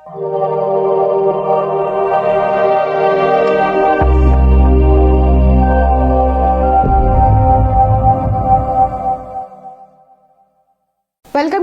Welcome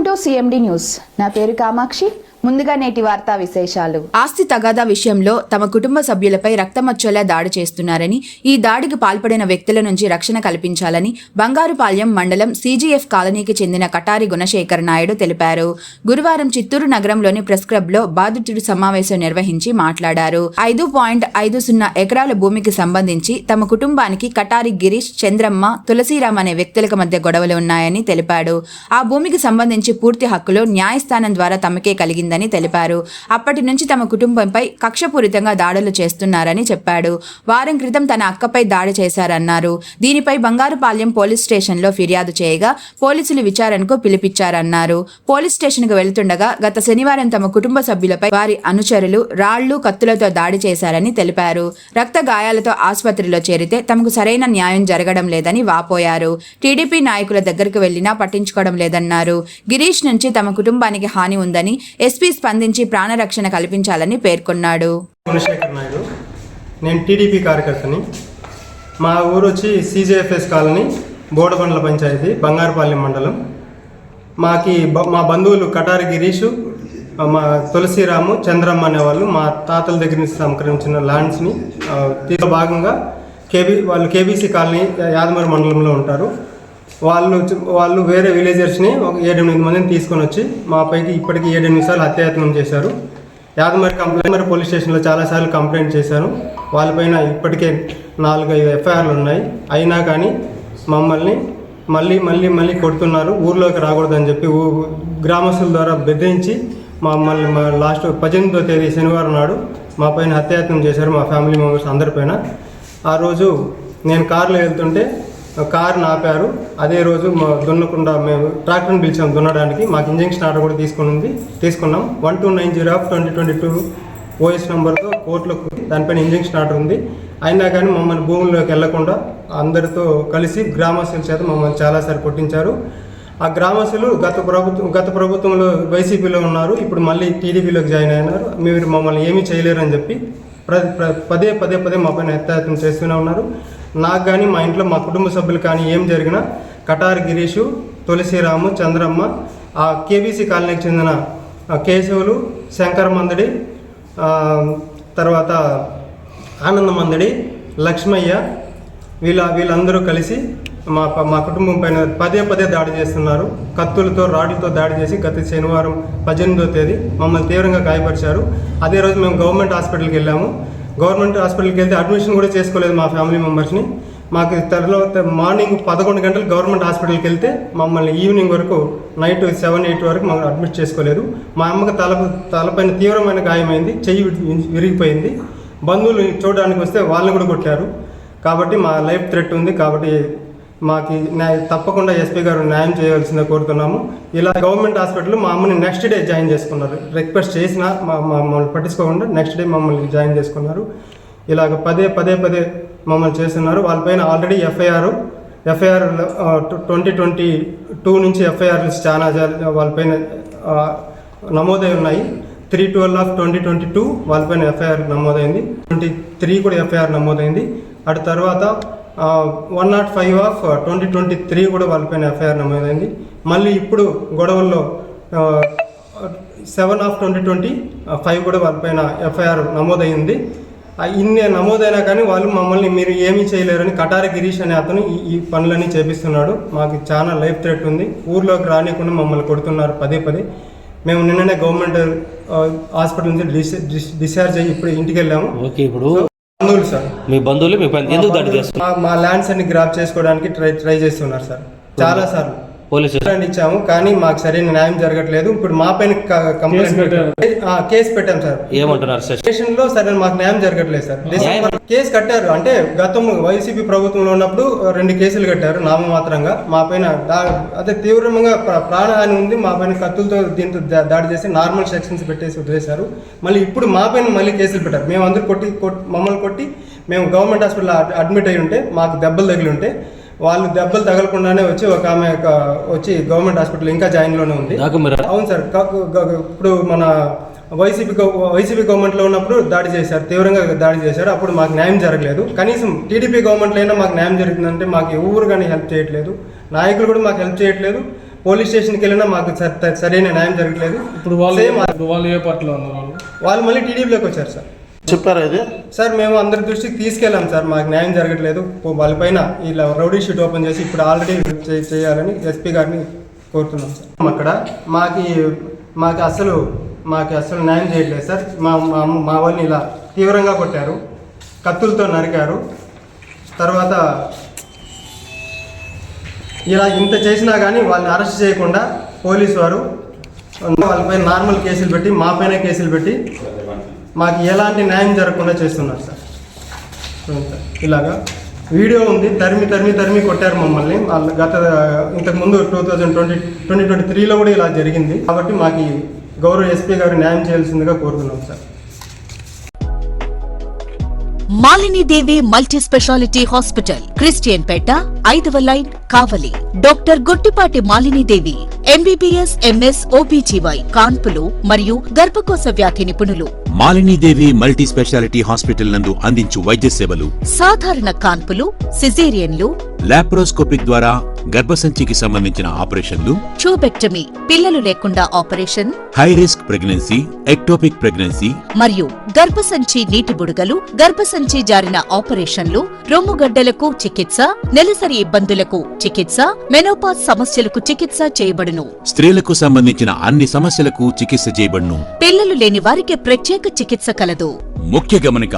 to CMD news. నా పేరు కామాక్షి. ముందుగా నేటి వార్తా విశేషాలు. ఆస్తి తగాదా విషయంలో తమ కుటుంబ సభ్యులపై రక్తమచ్చోలా దాడి చేస్తున్నారని, ఈ దాడికి పాల్పడిన వ్యక్తుల నుంచి రక్షణ కల్పించాలని బంగారుపాళ్యం మండలం సిజిఎఫ్ కాలనీకి చెందిన కటారి గుణశేఖర్ నాయుడు తెలిపారు. గురువారం చిత్తూరు నగరంలోని ప్రెస్ క్లబ్ లో బాధితుడు సమావేశం నిర్వహించి మాట్లాడారు. 5.50 ఎకరాల భూమికి సంబంధించి తమ కుటుంబానికి కటారి గిరీష్, చంద్రమ్మ, తులసిరామ్ అనే వ్యక్తులకు మధ్య గొడవలు ఉన్నాయని తెలిపాడు. ఆ భూమికి సంబంధించి పూర్తి హక్కులు న్యాయస్థానం ద్వారా తమకే కలిగింది తెలిపారు. అప్పటి నుంచి తమ కుటుంబంపై కక్షపూరితంగా దాడులు చేస్తున్నారని చెప్పాడు. వారం క్రితం తన అక్కపై దాడి చేశారన్నారు. దీనిపై బంగారుపాళ్యం పోలీస్ స్టేషన్లో ఫిర్యాదు చేయగా పోలీసులు విచారణకు పిలిపించారన్నారు. పోలీస్ స్టేషన్కు వెళ్తుండగా గత శనివారం తమ కుటుంబ సభ్యులపై వారి అనుచరులు రాళ్లు, కత్తులతో దాడి చేశారని తెలిపారు. రక్త గాయాలతో ఆసుపత్రిలో చేరితే తమకు సరైన న్యాయం జరగడం లేదని వాపోయారు. టీడీపీ నాయకుల దగ్గరకు వెళ్లినా పట్టించుకోవడం లేదన్నారు. గిరీష్ నుంచి తమ కుటుంబానికి హాని ఉందని ఎస్పీ స్పందించి ప్రాణరక్షణ కల్పించాలని పేర్కొన్నాడు. గుణశేఖర్ నాయుడు, నేను టీడీపీ కార్యకర్తని. మా ఊరు వచ్చి సిజిఎఫ్ఎస్ కాలనీ, బోడబండ్ల పంచాయతీ, బంగారుపాళ్యం మండలం. మా బంధువులు కటారి గిరీషు, మా తులసిరాము, చంద్రమ్మ అనేవాళ్ళు మా తాతల దగ్గర నుంచి సంక్రమించిన ల్యాండ్స్ని దీంట్లో భాగంగా వాళ్ళు కేబీసీ కాలనీ యాదమరి మండలంలో ఉంటారు. వాళ్ళు వేరే విలేజర్స్ని ఒక 7-8 మందిని తీసుకొని వచ్చి మా పైకి ఇప్పటికీ 7-8 సార్లు హత్యాయత్నం చేశారు. యాదమరి పోలీస్ స్టేషన్లో చాలాసార్లు కంప్లైంట్ చేశాను. వాళ్ళపైన ఇప్పటికే 4-5 ఎఫ్ఐఆర్లు ఉన్నాయి. అయినా కానీ మమ్మల్ని మళ్ళీ కొడుతున్నారు. ఊర్లోకి రాకూడదని చెప్పి గ్రామస్తుల ద్వారా బెదిరించి మమ్మల్ని లాస్ట్ 18వ తేదీ శనివారం నాడు మా పైన హత్యాయత్నం చేశారు, మా ఫ్యామిలీ మెంబర్స్ అందరిపైన. ఆ రోజు నేను కారులో వెళ్తుంటే కారుని ఆపారు. అదే రోజు దున్నకుండా మేము ట్రాక్టర్ని పిలిచాము దున్నడానికి. మాకు ఇంజక్షన్ ఆర్డర్ కూడా తీసుకున్నాం. 1290/2022 ఓఎస్ నెంబర్తో కోర్టులో దానిపైన ఇంజక్షన్ ఆర్డర్ ఉంది. అయినా కానీ మమ్మల్ని భూముల్లోకి వెళ్లకుండా అందరితో కలిసి గ్రామస్తుల చేత మమ్మల్ని చాలాసార్లు కొట్టించారు. ఆ గ్రామస్తులు గత ప్రభుత్వంలో వైసీపీలో ఉన్నారు, ఇప్పుడు మళ్ళీ టీడీపీలోకి జాయిన్ అయినారు. మీరు మమ్మల్ని ఏమీ చేయలేరని చెప్పి పదే మా పైన హత్యాయత్నం చేస్తూనే ఉన్నారు. నాకు కానీ మా ఇంట్లో మా కుటుంబ సభ్యులు కానీ ఏం జరిగినా కటారి గిరీషు, తులసిరాము, చంద్రమ్మ, ఆ కేబీసీ కాలనీకి చెందిన కేశవులు, శంకర మందడి, తర్వాత ఆనంద మందడి, లక్ష్మయ్య, వీళ్ళందరూ కలిసి మా కుటుంబం పైన పదే దాడి చేస్తున్నారు. కత్తులతో, రాడ్లతో దాడి చేసి గత శనివారం 18వ తేదీ మమ్మల్ని తీవ్రంగా గాయపరిచారు. అదే రోజు మేము గవర్నమెంట్ హాస్పిటల్కి వెళ్ళాము. గవర్నమెంట్ హాస్పిటల్కి వెళ్తే అడ్మిషన్ కూడా చేసుకోలేదు మా ఫ్యామిలీ మెంబర్స్ని. మాకు తర్వాత మార్నింగ్ 11 గంటలకు గవర్నమెంట్ హాస్పిటల్కి వెళ్తే మమ్మల్ని ఈవినింగ్ వరకు నైట్ 7-8 వరకు మమ్మల్ని అడ్మిట్ చేసుకోలేదు. మా అమ్మకి తలపైన తీవ్రమైన గాయమైంది, చెయ్యి విరిగిపోయింది. బంధువులు చూడడానికి వస్తే వాళ్ళని కూడా కొట్టారు. కాబట్టి మా లైఫ్ థ్రెట్ ఉంది. కాబట్టి మాకు తప్పకుండా ఎస్పీ గారు న్యాయం చేయవలసిందే కోరుతున్నాము. ఇలా గవర్నమెంట్ హాస్పిటల్ మా అమ్మని నెక్స్ట్ డే జాయిన్ చేసుకున్నారు. రిక్వెస్ట్ చేసినా మమ్మల్ని పట్టించుకోకుండా నెక్స్ట్ డే మమ్మల్ని జాయిన్ చేసుకున్నారు. ఇలాగ పదే మమ్మల్ని చేస్తున్నారు. వాళ్ళపైన ఆల్రెడీ ఎఫ్ఐఆర్ 2022 నుంచి ఎఫ్ఐఆర్లు చాలా వాళ్ళపైన నమోదై ఉన్నాయి. 3/12/2022 వాళ్ళపైన ఎఫ్ఐఆర్ నమోదైంది. 23 కూడా ఎఫ్ఐఆర్ నమోదైంది. అటు తర్వాత 105/2023 కూడా వాళ్ళపైన ఎఫ్ఐఆర్ నమోదైంది. మళ్ళీ ఇప్పుడు గొడవల్లో 7/2025 కూడా వాళ్ళపైన ఎఫ్ఐఆర్ నమోదైంది. ఇన్ని నమోదైనా కానీ వాళ్ళు మమ్మల్ని మీరు ఏమీ చేయలేరని కటారి గిరీష్ అనే అతను ఈ పనులన్నీ చేపిస్తున్నాడు. మాకు చాలా లైఫ్ థ్రెట్ ఉంది. ఊర్లోకి రానికుండా మమ్మల్ని కొడుతున్నారు పదే. మేము నిన్ననే గవర్నమెంట్ హాస్పిటల్ నుంచి డిశ్చార్జ్ అయ్యి ఇప్పుడు ఇంటికి వెళ్ళాము. ఇప్పుడు బంధువులు సార్, మీ బంధువులు మీ పైన ఎందుకు దాడి చేస్తున్నారు? మా ల్యాండ్స్ అన్ని గ్రాప్ చేసుకోవడానికి ట్రై చేస్తున్నారు సార్. చాలా సార్లు పోలీసు ఇచ్చాము కానీ మాకు సరైన న్యాయం జరగట్లేదు. ఇప్పుడు మా పైన కంప్లైంట్ కేసు పెట్టాం సార్. ఏమంటున్నారు స్టేషన్ లో? సరే మాకు న్యాయం జరగట్లేదు సార్. కేసు కట్టారు అంటే గతం వైసీపీ ప్రభుత్వంలో ఉన్నప్పుడు 2 కేసులు కట్టారు నామమాత్రంగా. మా పైన అదే తీవ్రంగా ప్రాణహాని ఉంది. మా పైన కత్తులతో దీంతో దాడి చేసి నార్మల్ సెక్షన్స్ పెట్టేసి వదిలేశారు. మళ్ళీ ఇప్పుడు మా పైన మళ్ళీ కేసులు పెట్టారు. మేము అందరూ మమ్మల్ని కొట్టి మేము గవర్నమెంట్ హాస్పిటల్ అడ్మిట్ అయ్యి ఉంటే, మాకు దెబ్బలు తగిలి ఉంటే, వాళ్ళు దెబ్బలు తగలకుండానే వచ్చి ఒక ఆమె వచ్చి గవర్నమెంట్ హాస్పిటల్ ఇంకా జాయిన్లోనే ఉంది. అవును సార్. ఇప్పుడు మన వైసీపీ గవర్నమెంట్లో ఉన్నప్పుడు దాడి చేశారు, తీవ్రంగా దాడి చేశారు. అప్పుడు మాకు న్యాయం జరగలేదు. కనీసం టీడీపీ గవర్నమెంట్లో అయినా మాకు న్యాయం జరుగుతుందంటే మాకు ఎవరు కానీ హెల్ప్ చేయట్లేదు. నాయకులు కూడా మాకు హెల్ప్ చేయట్లేదు. పోలీస్ స్టేషన్కి వెళ్ళినా మాకు సరైన న్యాయం జరగట్లేదు. ఇప్పుడు వాళ్ళు ఏ పార్టీలో ఉన్నారు? వాళ్ళు మళ్ళీ టీడీపీలోకి వచ్చారు సార్. చెప్పారా ఇది? సార్ మేము అందరి దృష్టికి తీసుకెళ్ళాం సార్, మాకు న్యాయం జరగట్లేదు. వాళ్ళపైన ఇలా రౌడీ షీట్ ఓపెన్ చేసి ఇప్పుడు ఆల్రెడీ చేయాలని ఎస్పీ గారిని కోరుతున్నాం సార్. అక్కడ మాకు అసలు న్యాయం చేయట్లేదు సార్. మా వాళ్ళని ఇలా తీవ్రంగా కొట్టారు, కత్తులతో నరికారు. తర్వాత ఇలా ఇంత చేసినా కానీ వాళ్ళని అరెస్ట్ చేయకుండా పోలీసు వారు వాళ్ళపై నార్మల్ కేసులు పెట్టి మా పైన కేసులు పెట్టి మాకు ఎలాంటి న్యాయం జరగకుండా చేస్తున్నారు సార్. ఇలాగా వీడియో ఉంది, తరిమి కొట్టారు మమ్మల్ని. వాళ్ళు ఇంతకుముందు 2023లో కూడా ఇలా జరిగింది. కాబట్టి మాకు గౌరవ ఎస్పీ గారు న్యాయం చేయాల్సిందిగా కోరుతున్నాం sir. Malinidevi multi speciality hospital, Christian Peta, 5వ line, Kavali. Doctor Gottipati Malinidevi, MBBS, MS, OBGY, కాన్పులు మరియు గర్భకోశ వ్యాధి నిపుణులు. మాలినీదేవి మల్టీ స్పెషాలిటీ హాస్పిటల్ నందు అందించు వైద్య సేవలు: సాధారణ కాన్పులు, సిజేరియన్లు, లాప్రోస్కోపిక్ ద్వారా గర్భసంచికి సంబంధించిన ఆపరేషన్లు, ట్యూబెక్టమీ, పిల్లలు లేకుండా operation, high risk pregnancy, ectopic pregnancy మరియు గర్భసంచి నీటి బుడగలు, గర్భసంచి జారిన ఆపరేషన్లు, రొమ్ముగడ్డలకు చికిత్స, నెలసరి ఇబ్బందులకు చికిత్స, మెనోపాజ్ సమస్యలకు చికిత్స చేయబడును. స్త్రీలకు సంబంధించిన అన్ని సమస్యలకు చికిత్స చేయబడును. పిల్లలు లేని వారికి ప్రత్యేక చికిత్స కలదు. ముఖ్య గమనిక: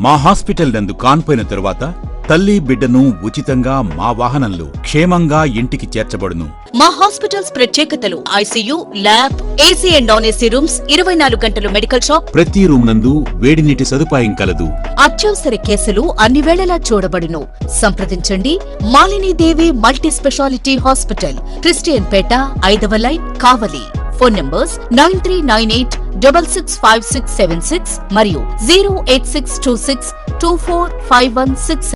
మా హాస్పిటల్ నందు కాన్పోయిన తరువాత తల్లి బిడ్డను ఉచితంగా మా వాహనంలో క్షేమంగా ఇంటికి చేర్చబడును. మా హాస్పిటల్స్ ప్రత్యేకతలు: ICU, lab, AC and non AC rooms, 24 గంటలు మెడికల్ షాప్, ప్రతి రూమ్ నందు వేడి నీటి సదుపాయం కలదు. అత్యవసర కేసులు అన్ని వేళలా చూడబడును. సంప్రదించండి. Malinidevi multi speciality hospital, Christian Peta, 5వ లైన్, కావలి. ఫోన్ నంబర్స్ 9398665676 మరియు 08626245166.